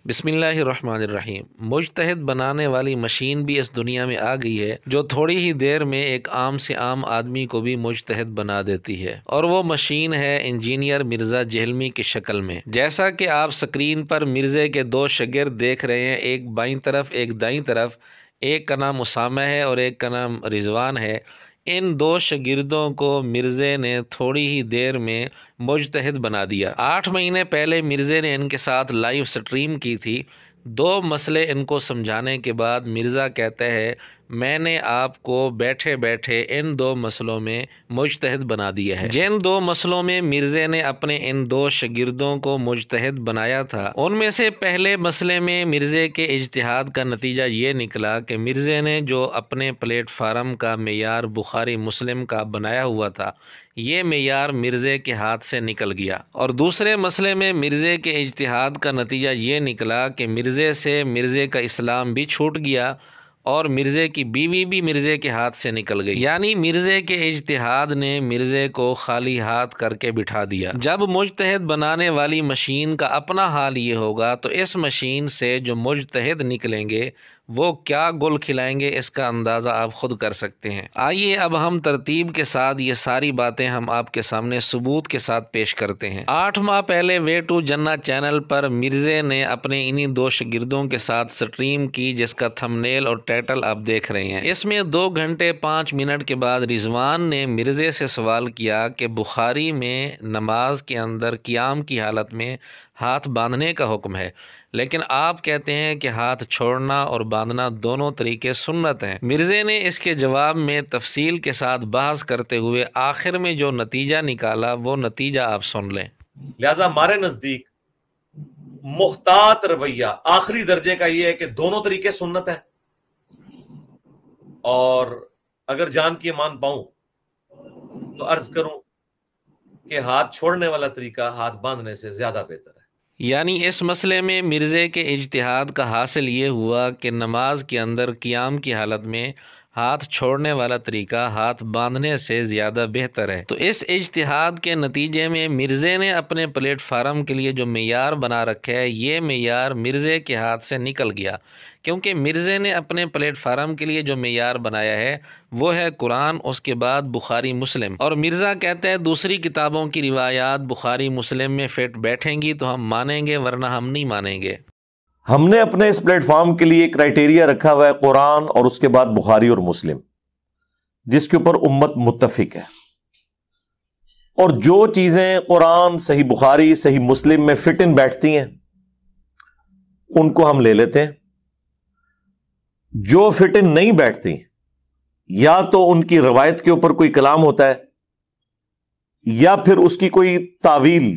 बिस्मिल्लाहिर्रहमानिर्रहीम। मुज्तहिद बनाने वाली मशीन भी इस दुनिया में आ गई है जो थोड़ी ही देर में एक आम से आम आदमी को भी मुज्तहिद बना देती है, और वो मशीन है इंजीनियर मिर्ज़ा जहलमी की शक्ल में। जैसा कि आप स्क्रीन पर मिर्ज़े के दो शागिर्द देख रहे हैं, एक बाईं तरफ एक दाईं तरफ। एक का नाम उसामा है और एक का नाम रिजवान है। इन दो शागिर्दों को मिर्ज़े ने थोड़ी ही देर में मुज्तहिद बना दिया। 8 महीने पहले मिर्ज़े ने इनके साथ लाइव स्ट्रीम की थी। दो मसले इनको समझाने के बाद मिर्ज़ा कहता है, मैंने आपको बैठे बैठे इन दो मसलों में मुज्तहिद बना दिया है। जिन दो मसलों में मिर्ज़े ने अपने इन दो शागिर्दों को मुज्तहिद बनाया था, उनमें से पहले मसले में मिर्ज़े के इज्तिहाद का नतीजा ये निकला कि मिर्ज़े ने जो अपने प्लेटफार्म का मेयार बुखारी मुस्लिम का बनाया हुआ था, ये मेयार मिर्ज़े के हाथ से निकल गया। और दूसरे मसले में मिर्ज़े के इज्तिहाद का नतीजा ये निकला कि मिर्ज़े का इस्लाम भी छूट गया और मिर्ज़े की बीवी भी मिर्ज़े के हाथ से निकल गई। यानी मिर्ज़े के इज्तिहाद ने मिर्ज़े को खाली हाथ करके बिठा दिया। जब मुज्तहिद बनाने वाली मशीन का अपना हाल ये होगा तो इस मशीन से जो मुज्तहिद निकलेंगे वो क्या गुल खिलाएंगे, इसका अंदाज़ा आप ख़ुद कर सकते हैं। आइए अब हम तरतीब के साथ ये सारी बातें हम आपके सामने सबूत के साथ पेश करते हैं। 8 माह पहले वे टू जन्ना चैनल पर मिर्ज़े ने अपने इन्हीं दो शागिर्दों के साथ स्ट्रीम की, जिसका थंबनेल और टाइटल आप देख रहे हैं। इसमें 2 घंटे 5 मिनट के बाद रिजवान ने मिर्ज़े से सवाल किया कि बुखारी में नमाज के अंदर क़ियाम की हालत में हाथ बांधने का हुक्म है, लेकिन आप कहते हैं कि हाथ छोड़ना और बांधना दोनों तरीके सुन्नत हैं। मिर्ज़े ने इसके जवाब में तफसील के साथ बहस करते हुए आखिर में जो नतीजा निकाला वो नतीजा आप सुन लें। लिहाजा हमारे नज़दीक मुख्तात रवैया आखिरी दर्जे का यह है कि दोनों तरीके सुन्नत है, और अगर जान की मान पाऊं तो अर्ज करूं कि हाथ छोड़ने वाला तरीका हाथ बांधने से ज्यादा बेहतर है। यानी इस मसले में मिर्ज़े के इज्तिहाद का हासिल ये हुआ कि नमाज के अंदर क़ियाम की हालत में हाथ छोड़ने वाला तरीका हाथ बांधने से ज़्यादा बेहतर है। तो इस इज्तिहाद के नतीजे में मिर्ज़े ने अपने प्लेटफार्म के लिए जो मेयार बना रखा है, ये मेयार मिर्ज़े के हाथ से निकल गया, क्योंकि मिर्ज़े ने अपने प्लेटफार्म के लिए जो मेयार बनाया है वो है कुरान, उसके बाद बुखारी मुस्लिम। और मिर्ज़ा कहता है दूसरी किताबों की रिवायात बुखारी मुस्लिम में फिट बैठेंगी तो हम मानेंगे, वरना हम नहीं मानेंगे। हमने अपने इस प्लेटफॉर्म के लिए क्राइटेरिया रखा हुआ है कुरान और उसके बाद बुखारी और मुस्लिम, जिसके ऊपर उम्मत मुत्तफिक है। और जो चीजें कुरान, सही बुखारी, सही मुस्लिम में फिट इन बैठती हैं उनको हम ले लेते हैं। जो फिट इन नहीं बैठती, या तो उनकी रवायत के ऊपर कोई कलाम होता है या फिर उसकी कोई तावील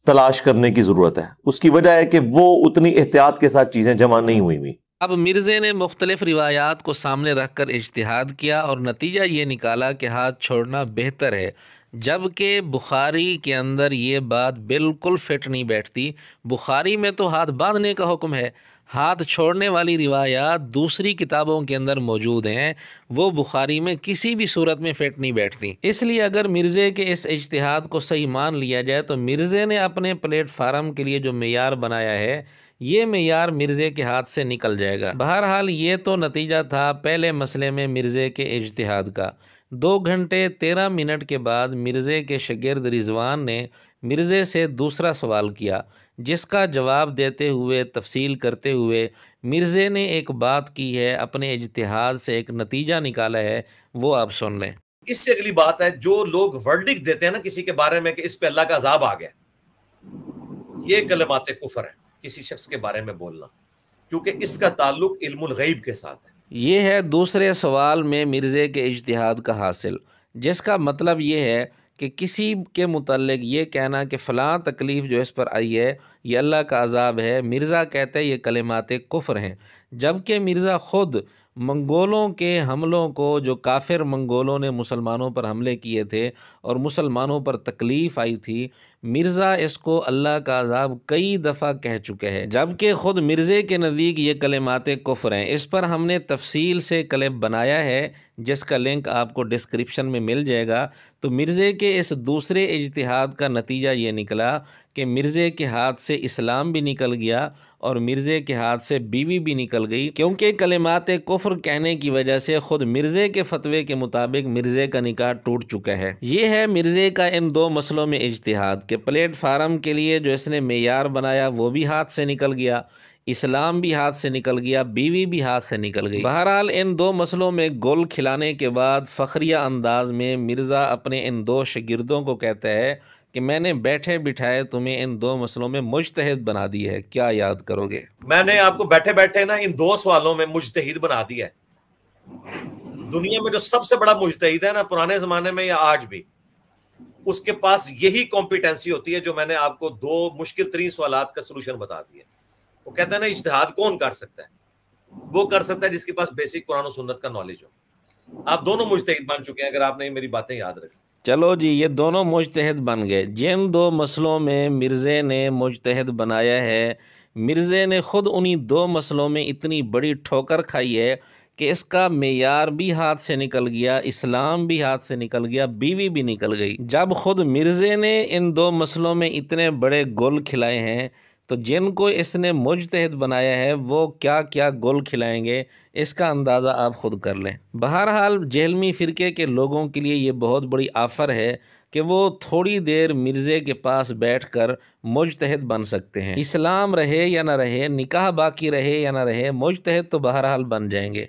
तलाश करने की जरूरत है। उसकी वजह है कि वो उतनी एहतियात के साथ चीजें जमा नहीं हुई। अब मिर्ज़े ने मुख्तलिफ रिवायात को सामने रख कर इज्तिहाद किया और नतीजा ये निकाला कि हाथ छोड़ना बेहतर है, जबकि बुखारी के अंदर ये बात बिल्कुल फिट नहीं बैठती। बुखारी में तो हाथ बांधने का हुक्म है, हाथ छोड़ने वाली रिवायात दूसरी किताबों के अंदर मौजूद हैं, वो बुखारी में किसी भी सूरत में फिट नहीं बैठती। इसलिए अगर मिर्ज़े के इस इज्तिहाद को सही मान लिया जाए तो मिर्ज़े ने अपने प्लेटफार्म के लिए जो मेयार बनाया है, ये मेयार मिर्ज़े के हाथ से निकल जाएगा। बहरहाल ये तो नतीजा था पहले मसले में मिर्ज़े के इज्तिहाद का। 2 घंटे 13 मिनट के बाद मिर्ज़े के शागिर्द रिजवान ने मिर्ज़े से दूसरा सवाल किया, जिसका जवाब देते हुए तफसील करते हुए मिर्ज़े ने एक बात की है, अपने इज्तिहाद से एक नतीजा निकाला है, वो आप सुन लें। इससे अगली बात है, जो लोग वर्डिक देते हैं ना किसी के बारे में कि इस पे अल्लाह का अजाब आ गया, ये कलमाते कुफर है किसी शख्स के बारे में बोलना, क्योंकि इसका ताल्लुक इल्मुल गैब के साथ है। ये है दूसरे सवाल में मिर्ज़े के इज्तिहाद का हासिल, जिसका मतलब ये है कि किसी के मुतल्लिक ये कहना कि फ़लाँ तकलीफ़ जो इस पर आई है ये अल्लाह का अज़ाब है, मिर्ज़ा कहते हैं ये कलिमाते कुफ्र हैं, जबकि मिर्ज़ा ख़ुद मंगोलों के हमलों को, जो काफिर मंगोलों ने मुसलमानों पर हमले किए थे और मुसलमानों पर तकलीफ़ आई थी, मिर्ज़ा इसको अल्लाह का अज़ाब कई दफ़ा कह चुके हैं, जबकि ख़ुद मिर्ज़े के नज़दीक ये कलिमाते कुफ्र हैं। इस पर हमने तफसील से क्लिप बनाया है, जिसका लिंक आपको डिस्क्रिप्शन में मिल जाएगा। तो मिर्ज़े के इस दूसरे इज्तिहाद का नतीजा ये निकला कि मिर्ज़े के हाथ से इस्लाम भी निकल गया और मिर्ज़े के हाथ से बीवी भी निकल गई, क्योंकि कलिमात कुफ्र कहने की वजह से ख़ुद मिर्ज़े के फतवे के मुताबिक मिर्ज़े का निकाह टूट चुका है। ये है मिर्ज़े का इन दो मसलों में इज्तिहाद के प्लेटफार्म के लिए जो इसने मेयार बनाया वो भी हाथ से निकल गया, इस्लाम भी हाथ से निकल गया, बीवी भी हाथ से निकल गई। बहरहाल इन दो मसलों में गोल खिलाने के बाद फ़ख्रिया अंदाज में मिर्ज़ा अपने इन दो शागिर्दों को कहता है कि मैंने बैठे बिठाए तुम्हें इन दो मसलों में मुज्तहिद बना दी है, क्या याद करोगे? मैंने आपको बैठे बैठे ना इन दो सवालों में मुज्तहिद बना दिया है। दुनिया में जो सबसे बड़ा मुज्तहिद है ना, पुराने जमाने में या आज भी, उसके पास यही कॉम्पिटेंसी होती है जो मैंने आपको दो मुश्किल तरीन सवालात का सोल्यूशन बता दिया। वो कहते हैं ना, इज्तिहाद कौन कर सकता है? वो कर सकता है जिसके पास बेसिक कुरान और सुन्नत का नॉलेज हो। आप दोनों मुज्तहिद बन चुके हैं अगर आपने मेरी बातें याद रखी। चलो जी, ये दोनों मुज्तहिद बन गए। जिन दो मसलों में मिर्ज़े ने मुज्तहिद बनाया है, मिर्ज़े ने ख़ुद उन्हीं दो मसलों में इतनी बड़ी ठोकर खाई है कि इसका मेयार भी हाथ से निकल गया, इस्लाम भी हाथ से निकल गया, बीवी भी निकल गई। जब ख़ुद मिर्ज़े ने इन दो मसलों में इतने बड़े गोल खिलाए हैं तो जिनको इसने मुज्तहिद बनाया है वो क्या क्या गोल खिलाएंगे, इसका अंदाज़ा आप ख़ुद कर लें। बहरहाल जहलमी फ़िरके के लोगों के लिए ये बहुत बड़ी आफ़र है कि वो थोड़ी देर मिर्ज़े के पास बैठकर मुज्तहिद बन सकते हैं। इस्लाम रहे या ना रहे, निकाह बाकी रहे या ना रहे, मुज्तहिद तो बहरहाल बन जाएंगे।